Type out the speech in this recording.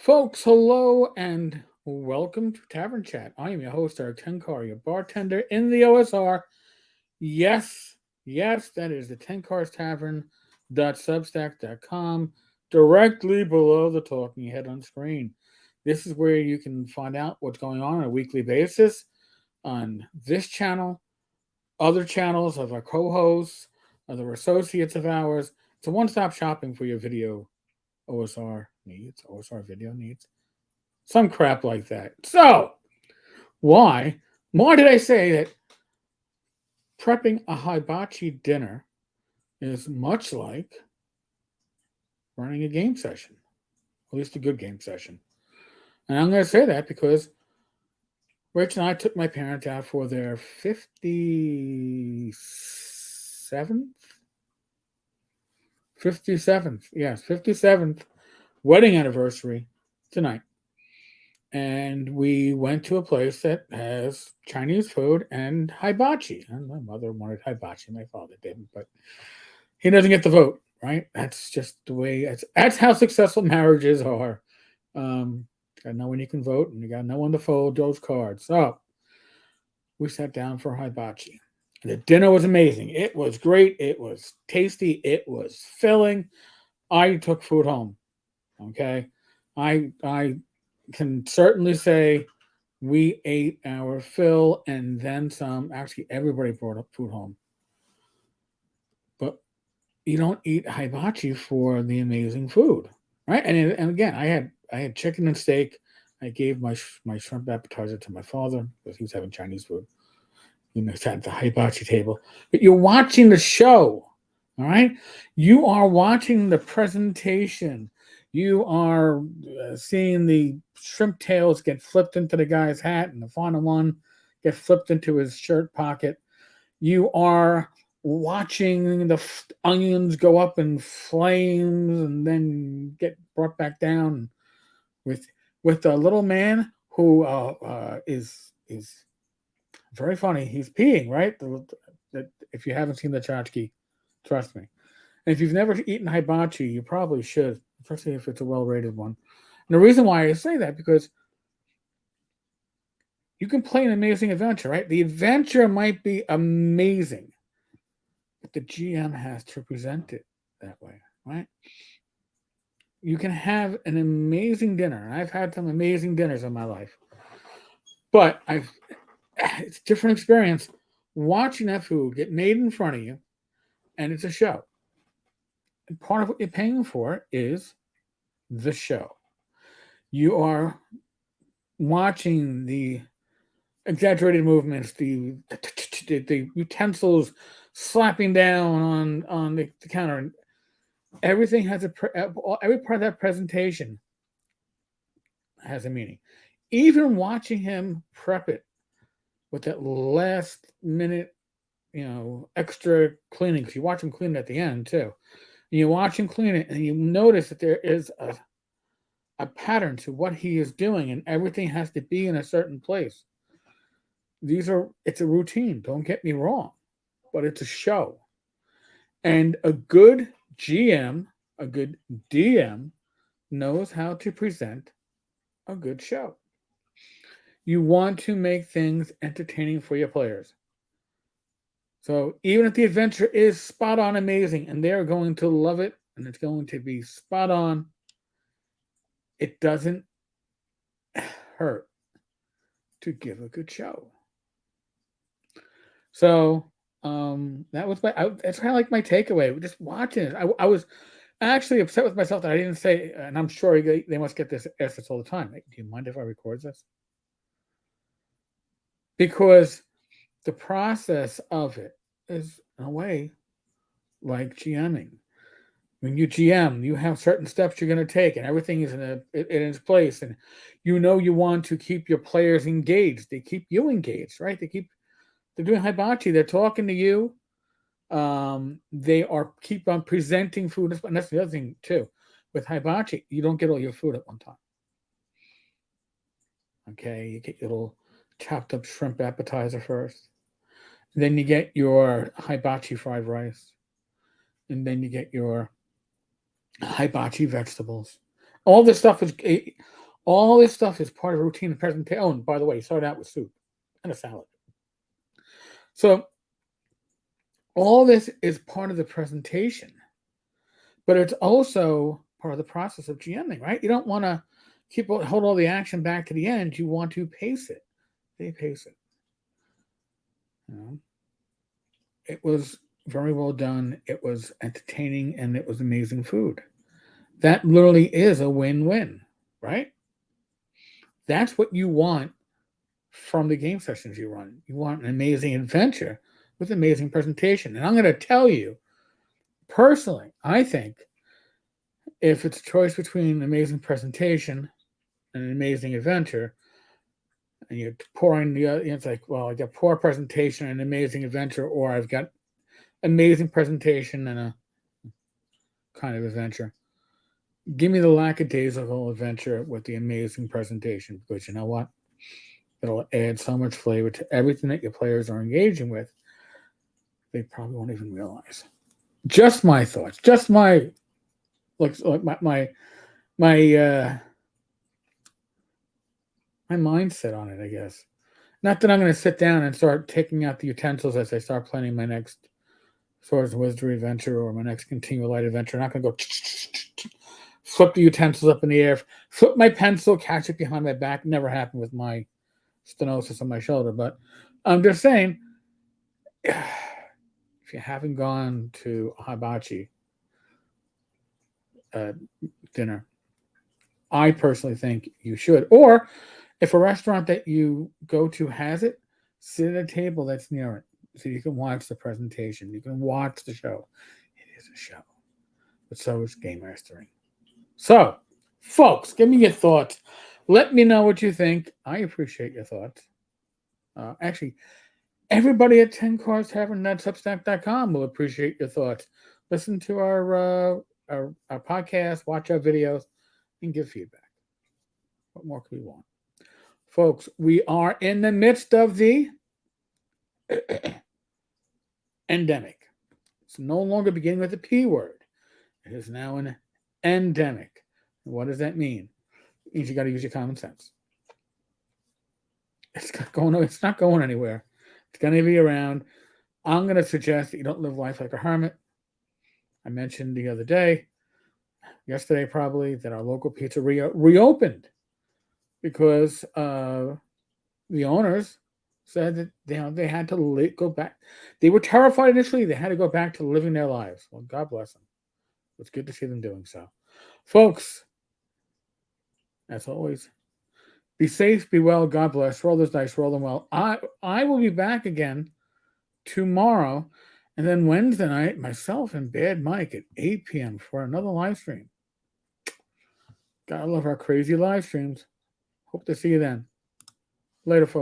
Folks, hello and welcome to Tavern Chat. I am your host, Eric Tenkar, your bartender in the OSR. Yes, that is the Tenkar's Tavern.substack.com, directly below the talking head on screen. This is where you can find out what's going on a weekly basis on this channel, other channels of our co-hosts, other associates of ours. It's a one-stop shopping for your video OSR video needs, some crap like that. So, why did I say that prepping a hibachi dinner is much like running a game session, at least a good game session? And I'm going to say that because Rach and I took my parents out for their 57th wedding anniversary tonight. And we went to a place that has Chinese food and hibachi. And my mother wanted hibachi, my father didn't, but he doesn't get the vote, right? That's just the way. That's how successful marriages are. Got to know when you can vote, and you got to know when to fold those cards. So we sat down for hibachi. The dinner was amazing. It was great. It was tasty. It was filling. I took food home. Okay, I can certainly say we ate our fill and then some. Actually, everybody brought up food home. But you don't eat hibachi for the amazing food, right? And again, I had chicken and steak. I gave my shrimp appetizer to my father because he was having Chinese food. You know, sat at the hibachi table. But you're watching the show, all right? You are watching the presentation. You are seeing the shrimp tails get flipped into the guy's hat and the final one get flipped into his shirt pocket. You are watching the onions go up in flames and then get brought back down with a little man who is very funny. He's peeing, right? If you haven't seen the tchotchke, trust me. And if you've never eaten hibachi, you probably should, especially if it's a well-rated one. And the reason why I say that, because you can play an amazing adventure, right? The adventure might be amazing, but the GM has to present it that way, right? You can have an amazing dinner. And I've had some amazing dinners in my life. But it's a different experience watching that food get made in front of you, and it's a show. And part of what you're paying for is the show. You are watching the exaggerated movements, the utensils slapping down on the counter. And everything has every part of that presentation has a meaning. Even watching him prep it with that last minute, extra cleaning, because you watch him clean it at the end too. And you watch him clean it, and you notice that there is a pattern to what he is doing, and everything has to be in a certain place. It's a routine, don't get me wrong, but it's a show. And a good GM, a good DM knows how to present a good show. You want to make things entertaining for your players. So even if the adventure is spot on amazing and they're going to love it and it's going to be spot on, it doesn't hurt to give a good show. So that was that's kind of like my takeaway. Just watching it, I was actually upset with myself that I didn't say, and I'm sure they must get this asked this all the time. Like, do you mind if I record this? Because the process of it is, in a way, like GMing. When you GM, you have certain steps you're going to take, and everything is in its place. And you want to keep your players engaged. They keep you engaged, right? They're doing hibachi. They're talking to you. They keep on presenting food, and that's the other thing too. With hibachi, you don't get all your food at one time. Okay, you get your little chopped up shrimp appetizer first. Then you get your hibachi fried rice. And then you get your hibachi vegetables. All this stuff is All this stuff is part of a routine and presentation. Oh, and by the way, you start out with soup and a salad. So all this is part of the presentation, but it's also part of the process of GMing, right? You don't want to hold all the action back to the end. You want to pace it. They pace it. You know? It was very well done. It was entertaining, and it was amazing food. That literally is a win-win, right? That's what you want from the game sessions you run. You want an amazing adventure with amazing presentation. And I'm going to tell you, personally, I think if it's a choice between an amazing presentation and an amazing adventure, and you're pouring it's like, well, I got poor presentation and an amazing adventure, or I've got amazing presentation and a kind of adventure. Give me the lackadaisical adventure with the amazing presentation, because you know what? It'll add so much flavor to everything that your players are engaging with. They probably won't even realize. Just my thoughts. Just my my mindset on it, I guess. Not that I'm going to sit down and start taking out the utensils as I start planning my next Swords and Wizardry adventure or my next Continual Light adventure. I'm not going to go flip the utensils up in the air, flip my pencil, catch it behind my back. Never happened with my stenosis on my shoulder. But I'm just saying, if you haven't gone to a hibachi dinner, I personally think you should. Or if a restaurant that you go to has it, sit at a table that's near it so you can watch the presentation. You can watch the show. It is a show, but so is game mastering. So, folks, give me your thoughts. Let me know what you think. I appreciate your thoughts. Actually, everybody at Tenkar's Tavern.substack.com will appreciate your thoughts. Listen to our podcast, watch our videos, and give feedback. What more could we want? Folks, we are in the midst of the endemic. It's no longer beginning with the P word. It is now an endemic. And what does that mean? It means you got to use your common sense. It's not going anywhere. It's going to be around. I'm going to suggest that you don't live life like a hermit. I mentioned the other day, yesterday probably, that our local pizzeria reopened because the owners said that they had to go back. They were terrified initially. They had to go back to living their lives. Well, God bless them. It's good to see them doing so. Folks, as always, be safe, be well, God bless. Roll those dice, roll them well. I will be back again tomorrow, and then Wednesday night, myself and Bad Mike at 8 p.m. for another live stream. Gotta love our crazy live streams. Hope to see you then. Later, folks.